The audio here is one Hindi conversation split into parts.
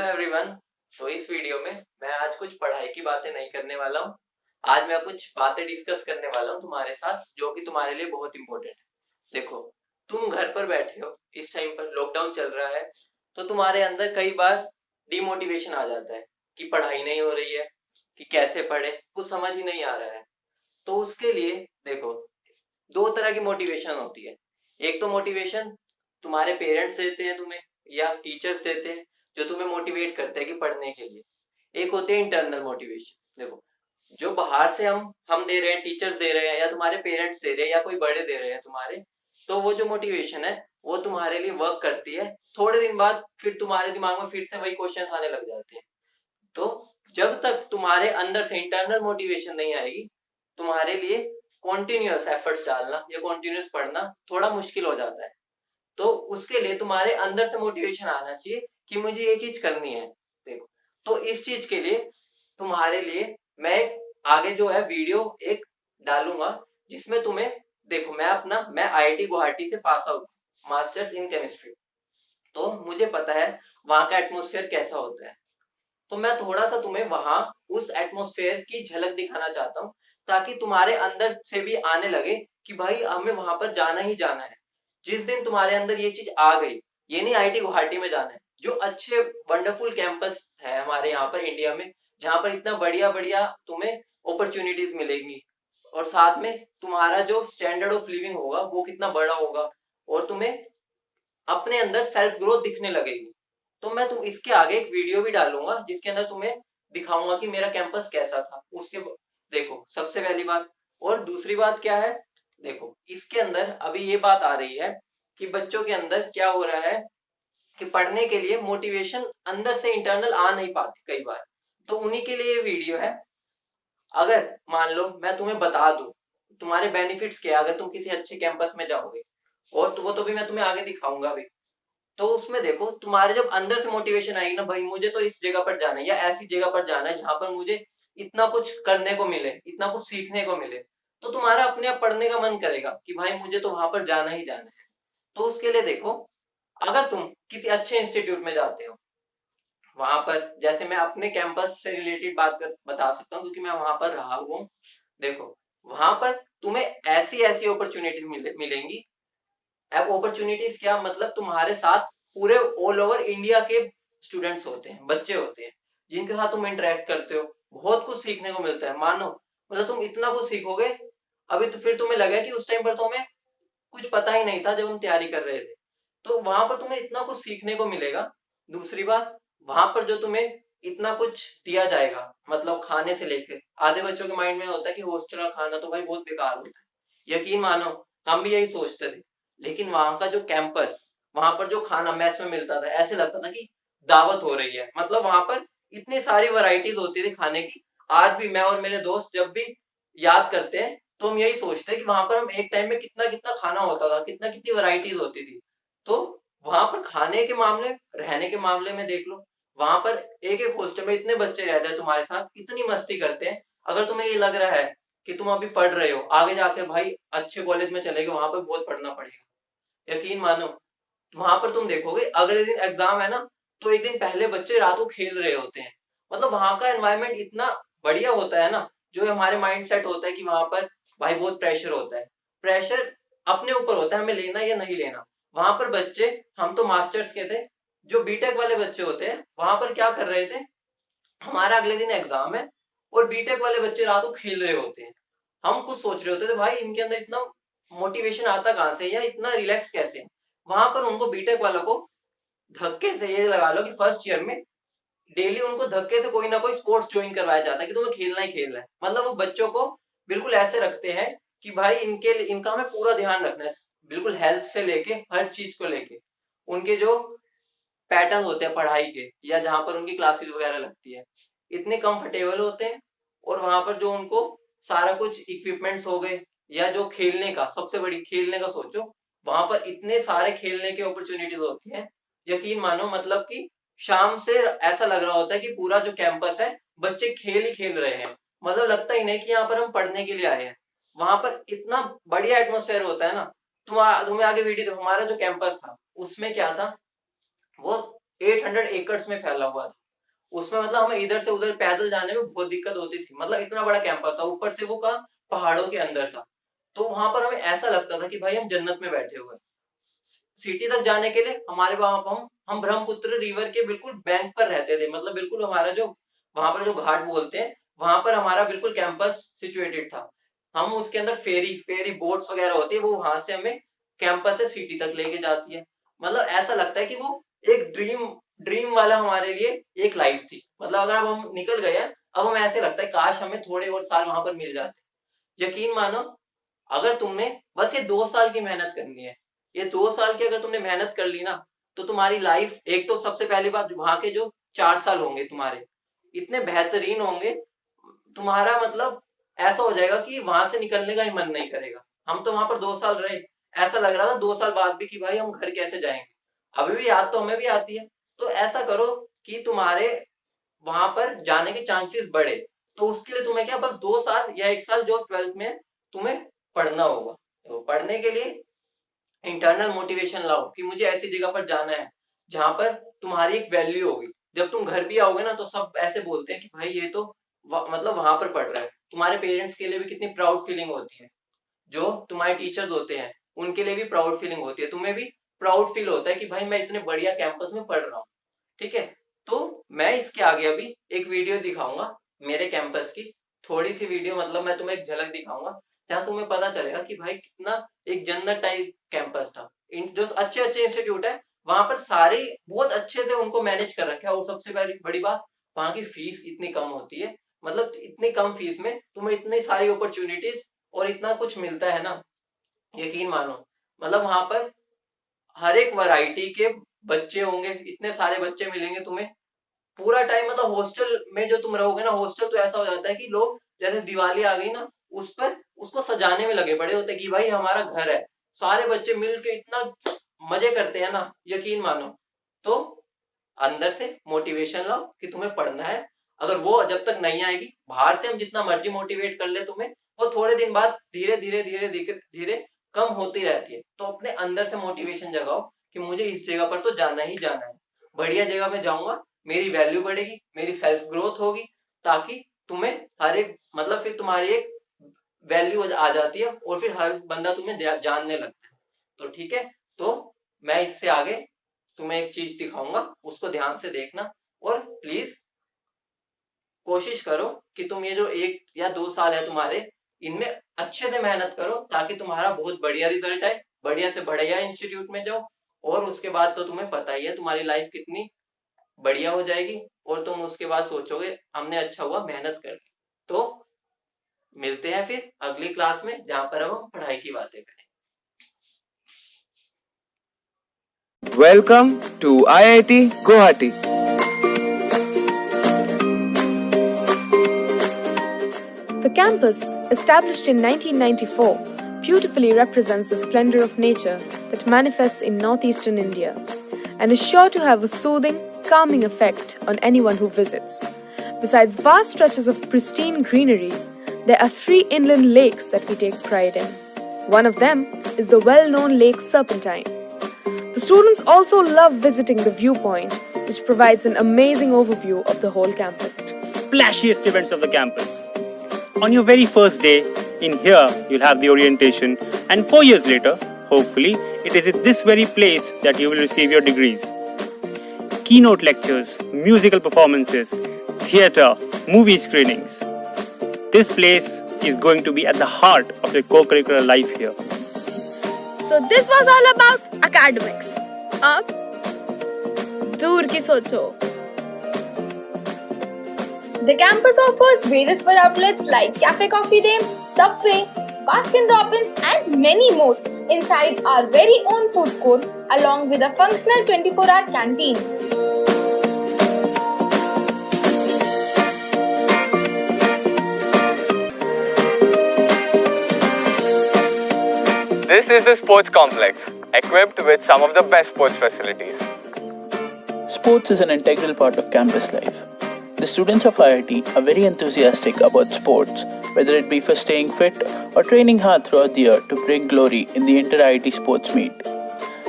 एवरीवन। तो इस वीडियो में मैं आज कुछ पढ़ाई की बातें नहीं करने वाला हूँ। आज मैं कुछ बातें डिस्कस करने वाला हूँ तुम्हारे साथ जो कि तुम्हारे लिए बहुत इंपॉर्टेंट है। देखो, तुम घर पर बैठे हो, इस टाइम पर लॉकडाउन चल रहा है, तो तुम्हारे अंदर कई बार डिमोटिवेशन आ जाता है कि पढ़ाई नहीं हो रही है, कि कैसे पढ़े, कुछ समझ ही नहीं आ रहा है। तो उसके लिए देखो, दो तरह की मोटिवेशन होती है। एक तो मोटिवेशन तुम्हारे पेरेंट्स देते हैं तुम्हें, या टीचर्स देते हैं, जो तुम्हें मोटिवेट करते हैं कि पढ़ने के लिए। एक होती है इंटरनल मोटिवेशन। देखो, जो बाहर से हम दे रहे हैं, टीचर्स दे रहे हैं, या तुम्हारे पेरेंट्स दे रहे हैं, या कोई बड़े दे रहे हैं तुम्हारे, तो वो जो मोटिवेशन है वो तुम्हारे लिए वर्क करती है। थोड़े दिन बाद फिर तुम्हारे दिमाग में फिर से वही क्वेश्चंस आने लग जाते हैं। तो जब तक तुम्हारे अंदर से इंटरनल मोटिवेशन नहीं आएगी, तुम्हारे लिए कॉन्टिन्यूअस एफर्ट्स डालना या कॉन्टिन्यूअस पढ़ना थोड़ा मुश्किल हो जाता है। तो उसके लिए तुम्हारे अंदर से मोटिवेशन आना चाहिए कि मुझे ये चीज करनी है। देखो, तो इस चीज के लिए तुम्हारे लिए मैं आगे जो है वीडियो एक डालूंगा, जिसमें तुम्हें, देखो, मैं आईआईटी गुवाहाटी से pass out, masters in chemistry. तो मुझे पता है वहां का एटमोसफेयर कैसा होता है। तो मैं थोड़ा सा तुम्हें वहां उस एटमॉस्फेयर की झलक दिखाना चाहता हूँ, ताकि तुम्हारे अंदर से भी आने लगे कि भाई हमें वहां पर जाना ही जाना है। जिस दिन तुम्हारे अंदर ये चीज आ गई, ये नहीं आईआईटी गुवाहाटी में जाना है, जो अच्छे वंडरफुल कैंपस है हमारे यहाँ पर इंडिया में, जहाँ पर इतना बढ़िया बढ़िया तुम्हें अपॉर्चुनिटीज मिलेंगी, और साथ में तुम्हारा जो स्टैंडर्ड ऑफ लिविंग होगा वो कितना बड़ा होगा, और तुम्हें अपने अंदर सेल्फ ग्रोथ दिखने लगेगी। तो मैं तुम इसके आगे एक वीडियो भी डालूंगा जिसके अंदर तुम्हें दिखाऊंगा कि मेरा कैंपस कैसा था। उसके देखो, सबसे पहली बात। और दूसरी बात क्या है, देखो, इसके अंदर अभी ये बात आ रही है कि बच्चों के अंदर क्या हो रहा है कि पढ़ने के लिए मोटिवेशन अंदर से इंटरनल आ नहीं पाती कई बार। तो उन्हीं के लिए ये वीडियो है। अगर मान लो मैं तुम्हें बता दूं तुम्हारे बेनिफिट्स क्या है अगर तुम किसी अच्छे कैंपस में जाओगे, और तो वो तो भी मैं तुम्हें आगे दिखाऊंगा भी। तो उसमें देखो, तुम्हारे जब अंदर से मोटिवेशन आएगी ना, भाई मुझे तो इस जगह पर जाना है या ऐसी जगह पर जाना है जहां पर मुझे इतना कुछ करने को मिले, इतना कुछ सीखने को मिले, तो तुम्हारा अपने आप पढ़ने का मन करेगा कि भाई मुझे तो वहां पर जाना ही जाना है। तो उसके लिए देखो, अगर तुम किसी अच्छे इंस्टीट्यूट में जाते हो, वहां पर, जैसे मैं अपने कैंपस से रिलेटेड बता सकता हूँ क्योंकि मैं वहां पर रहा हूँ। देखो, वहां पर तुम्हें ऐसी ऐसी अपॉर्चुनिटीज मिलेंगी। अब अपॉर्चुनिटीज क्या मतलब, तुम्हारे साथ पूरे ऑल ओवर इंडिया के स्टूडेंट्स होते हैं, बच्चे होते हैं, जिनके साथ तुम इंटरेक्ट करते हो। बहुत कुछ सीखने को मिलता है, मानो मतलब तुम इतना कुछ सीखोगे। अभी तो फिर तुम्हें लगा कि उस टाइम पर तो हमें कुछ पता ही नहीं था जब हम तैयारी कर रहे थे। तो वहां पर तुम्हें इतना कुछ सीखने को मिलेगा। दूसरी बात, वहां पर जो तुम्हें इतना कुछ दिया जाएगा, मतलब खाने से लेकर, आधे बच्चों के माइंड में होता है कि हॉस्टल का खाना तो भाई बहुत बेकार होता है, यकीन मानो हम भी यही सोचते थे। लेकिन वहां का जो कैंपस, वहां पर जो खाना मेस में मिलता था, ऐसे लगता था कि दावत हो रही है। मतलब वहां पर इतनी सारी वैरायटीज होती थी खाने की। आज भी मैं और मेरे दोस्त जब भी याद करते हैं तो हम यही सोचते हैं कि वहां पर हम एक टाइम में कितना कितना खाना होता था, कितना कितनी वैरायटीज होती थी। तो वहां पर खाने के मामले, रहने के मामले में देख लो, वहां पर एक एक हॉस्टल में इतने बच्चे रहते हैं तुम्हारे साथ, इतनी मस्ती करते हैं। अगर तुम्हें ये लग रहा है कि तुम अभी पढ़ रहे हो, आगे जाके भाई अच्छे कॉलेज में चले गए, वहां पर बहुत पढ़ना पड़ेगा, यकीन मानो। वहां पर तुम देखोगे अगले दिन एग्जाम है ना, तो एक दिन पहले बच्चे रात को खेल रहे होते हैं। मतलब वहां का एनवायरनमेंट इतना बढ़िया होता है ना, जो हमारे माइंड सेट होता है कि वहां पर भाई बहुत प्रेशर होता है। प्रेशर अपने ऊपर होता है हमें लेना या नहीं लेना। वहां पर बच्चे, हम तो मास्टर्स के थे, जो बीटेक वाले बच्चे होते हैं वहां पर क्या कर रहे थे, हमारा अगले दिन एग्जाम है और बीटेक वाले बच्चे रात को खेल रहे होते हैं। हम खुद सोच रहे होते थे भाई इनके अंदर इतना मोटिवेशन आता कहाँ से, या इतना रिलैक्स कैसे। वहां पर उनको, बीटेक वालों को, धक्के से, ये लगा लो कि फर्स्ट ईयर में डेली उनको धक्के से कोई ना कोई स्पोर्ट्स ज्वाइन करवाया जाता है कि तुम्हें खेलना ही खेलना है। मतलब वो बच्चों को बिल्कुल ऐसे रखते हैं कि भाई इनका हमें पूरा ध्यान रखना है, बिल्कुल हेल्थ से लेके हर चीज को लेके। उनके जो पैटर्न होते हैं पढ़ाई के, या जहां पर उनकी क्लासेस वगैरह लगती है, इतने कंफर्टेबल होते हैं। और वहां पर जो उनको सारा कुछ इक्विपमेंट्स हो गए, या जो खेलने का, सबसे बड़ी खेलने का सोचो, वहां पर इतने सारे खेलने के अपॉर्चुनिटीज होती हैं, यकीन मानो। मतलब कि शाम से ऐसा लग रहा होता है कि पूरा जो कैंपस है, बच्चे खेल ही खेल रहे हैं। मतलब लगता ही नहीं कि यहाँ पर हम पढ़ने के लिए आए हैं। वहां पर इतना बढ़िया एटमोसफेयर होता है ना। तुम्हें आगे वीडियो, हमारा जो कैंपस था उसमें क्या था, वो 800 एकड़ में फैला हुआ था। उसमें मतलब हमें इधर से उधर पैदल जाने में बहुत दिक्कत होती थी, मतलब इतना बड़ा कैंपस था, ऊपर से वो कहाँ पहाड़ों के अंदर था। तो वहां पर हमें ऐसा लगता था कि भाई हम जन्नत में बैठे हुए हैं। सिटी तक जाने के लिए हमारे वहां पर हम ब्रह्मपुत्र रिवर के बिल्कुल बैंक पर रहते थे, मतलब बिल्कुल हमारा जो वहां पर जो घाट बोलते हैं वहां पर हमारा बिल्कुल कैंपस सिचुएटेड था। हम उसके अंदर फेरी फेरी बोट्स वगैरह होती है, वो वहां से हमें कैंपस से सिटी तक लेके जाती है। मतलब ऐसा लगता है कि वो एक ड्रीम ड्रीम वाला हमारे लिए एक लाइफ थी। मतलब अगर अब हम निकल गए हैं, अब हमें ऐसे लगता है काश हमें थोड़े और साल वहां पर मिल जाते। यकीन मानो, अगर तुमने बस ये 2 साल की मेहनत करनी है, ये 2 साल की अगर तुमने मेहनत कर ली ना, तो तुम्हारी लाइफ, एक तो सबसे पहली बात वहां के जो 4 साल होंगे तुम्हारे इतने बेहतरीन होंगे, तुम्हारा मतलब ऐसा हो जाएगा कि वहां से निकलने का ही मन नहीं करेगा। हम तो वहां पर 2 साल रहे, ऐसा लग रहा था 2 साल बाद भी कि भाई हम घर कैसे जाएंगे। अभी भी याद तो हमें भी आती है। तो ऐसा करो कि तुम्हारे वहां पर जाने के चांसेस बढ़े, तो उसके लिए तुम्हें क्या बस 2 साल या 1 साल जो 12th में है, तुम्हें पढ़ना होगा। तो पढ़ने के लिए इंटरनल मोटिवेशन लाओ कि मुझे ऐसी जगह पर जाना है जहां पर तुम्हारी एक वैल्यू होगी। जब तुम घर भी आओगे ना तो सब ऐसे बोलते हैं कि भाई ये तो मतलब वहां पर पढ़ रहा है। तुम्हारे पेरेंट्स के लिए भी कितनी प्राउड फीलिंग होती है, जो तुम्हारे टीचर्स होते हैं उनके लिए भी प्राउड फीलिंग होती है, तुम्हें भी प्राउड फील होता है कि भाई मैं इतने बढ़िया कैंपस में पढ़ रहा हूँ। ठीक है, तो मैं इसके आगे अभी एक वीडियो दिखाऊंगा मेरे कैंपस की, थोड़ी सी वीडियो, मतलब मैं तुम्हें एक झलक दिखाऊंगा जहाँ तुम्हें पता चलेगा कि भाई कितना एक जन्नत टाइप कैंपस था। जो अच्छे अच्छे इंस्टीट्यूट है वहां पर सारे बहुत अच्छे से उनको मैनेज कर रखा है। और सबसे पहली बड़ी बात, वहां की फीस इतनी कम होती है, मतलब इतनी कम फीस में तुम्हें इतनी सारी अपॉर्चुनिटीज और इतना कुछ मिलता है ना, यकीन मानो। मतलब वहां पर हर एक वैरायटी के बच्चे होंगे, इतने सारे बच्चे मिलेंगे तुम्हें पूरा टाइम। मतलब हॉस्टल में जो तुम रहोगे ना, हॉस्टल तो ऐसा हो जाता है कि लोग जैसे दिवाली आ गई ना, उस पर उसको सजाने में लगे पड़े होते हैं कि भाई हमारा घर है। सारे बच्चे मिल के इतना मजे करते हैं ना, यकीन मानो। तो अंदर से मोटिवेशन लाओ कि तुम्हें पढ़ना है। अगर वो जब तक नहीं आएगी, बाहर से हम जितना मर्जी मोटिवेट कर ले तुम्हें, वो थोड़े दिन बाद धीरे धीरे धीरे धीरे धीरे कम होती रहती है। तो अपने अंदर से मोटिवेशन जगाओ कि मुझे इस जगह पर तो जाना ही जाना है, बढ़िया जगह में जाऊंगा, मेरी वैल्यू बढ़ेगी, मेरी सेल्फ ग्रोथ होगी, ताकि तुम्हें हर एक मतलब फिर तुम्हारी एक वैल्यू आ जाती है और फिर हर बंदा तुम्हें जानने लगता है। तो ठीक है, तो मैं इससे आगे तुम्हें एक चीज दिखाऊंगा, उसको ध्यान से देखना। और प्लीज कोशिश करो कि तुम ये जो 1 या 2 साल है तुम्हारे, इनमें अच्छे से मेहनत करो ताकि तुम्हारा बहुत बढ़िया रिजल्ट आए, बढ़िया से बढ़िया इंस्टीट्यूट में जाओ। और उसके बाद तो तुम्हें पता ही है तुम्हारी लाइफ कितनी बढ़िया हो जाएगी, और तुम उसके बाद सोचोगे हमने अच्छा हुआ मेहनत कर ली। तो मिलते हैं फिर अगली क्लास में जहां पर हम पढ़ाई की बातें करें। Welcome to IIT Guwahati. The campus, established in 1994, beautifully represents the splendor of nature that manifests in northeastern India and is sure to have a soothing, calming effect on anyone who visits. Besides vast stretches of pristine greenery, there are 3 inland lakes that we take pride in. One of them is the well-known Lake Serpentine. The students also love visiting the viewpoint, which provides an amazing overview of the whole campus. Splashiest events of the campus. On your very first day, in here you'll have the orientation, and 4 years later, hopefully, it is at this very place that you will receive your degrees. Keynote lectures, musical performances, theatre, movie screenings. This place is going to be at the heart of your co-curricular life here. So this was all about academics. अब दूर की सोचो. The campus offers various food outlets like Cafe Coffee Day, Subway, Baskin Robbins and many more inside our very own food court along with a functional 24-hour canteen. This is the sports complex, equipped with some of the best sports facilities. Sports is an integral part of campus life. The students of IIT are very enthusiastic about sports, whether it be for staying fit or training hard throughout the year to bring glory in the inter-IIT sports meet.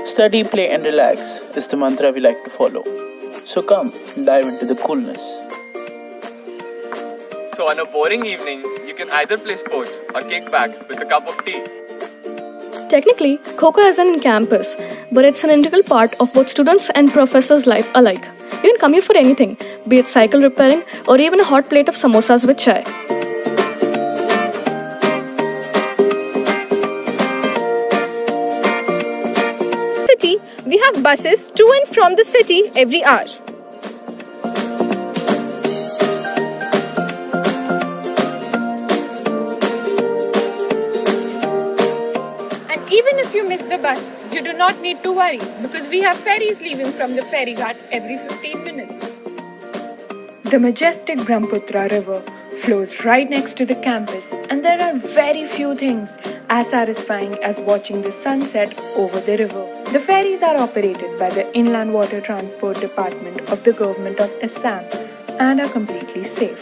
Study, play and relax is the mantra we like to follow. So come, dive into the coolness. So on a boring evening, you can either play sports or kick back with a cup of tea. Technically, Kho-Kho isn't in campus, but it's an integral part of both students' and professors' life alike. You can come here for anything, be it cycle repairing or even a hot plate of samosas with chai. City, we have buses to and from the city every hour. And even if you miss the bus, you do not need to worry because we have ferries leaving from the ferry ghat every 15 minutes. The majestic Brahmaputra River flows right next to the campus, and there are very few things as satisfying as watching the sunset over the river. The ferries are operated by the Inland Water Transport Department of the Government of Assam and are completely safe.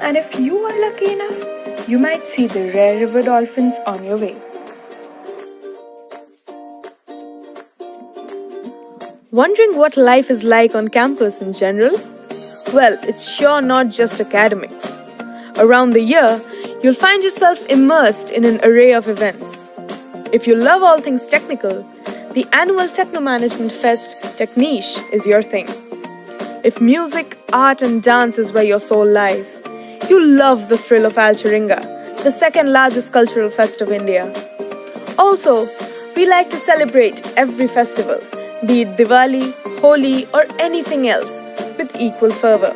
And if you are lucky enough, you might see the rare river dolphins on your way. Wondering what life is like on campus in general? Well, it's sure not just academics. Around the year, you'll find yourself immersed in an array of events. If you love all things technical, the annual Techno Management Fest Techniche is your thing. If music, art and dance is where your soul lies, you'll love the thrill of Al Chiringa, the second largest cultural fest of India. Also, we like to celebrate every festival, be it Diwali, Holi or anything else, with equal fervor.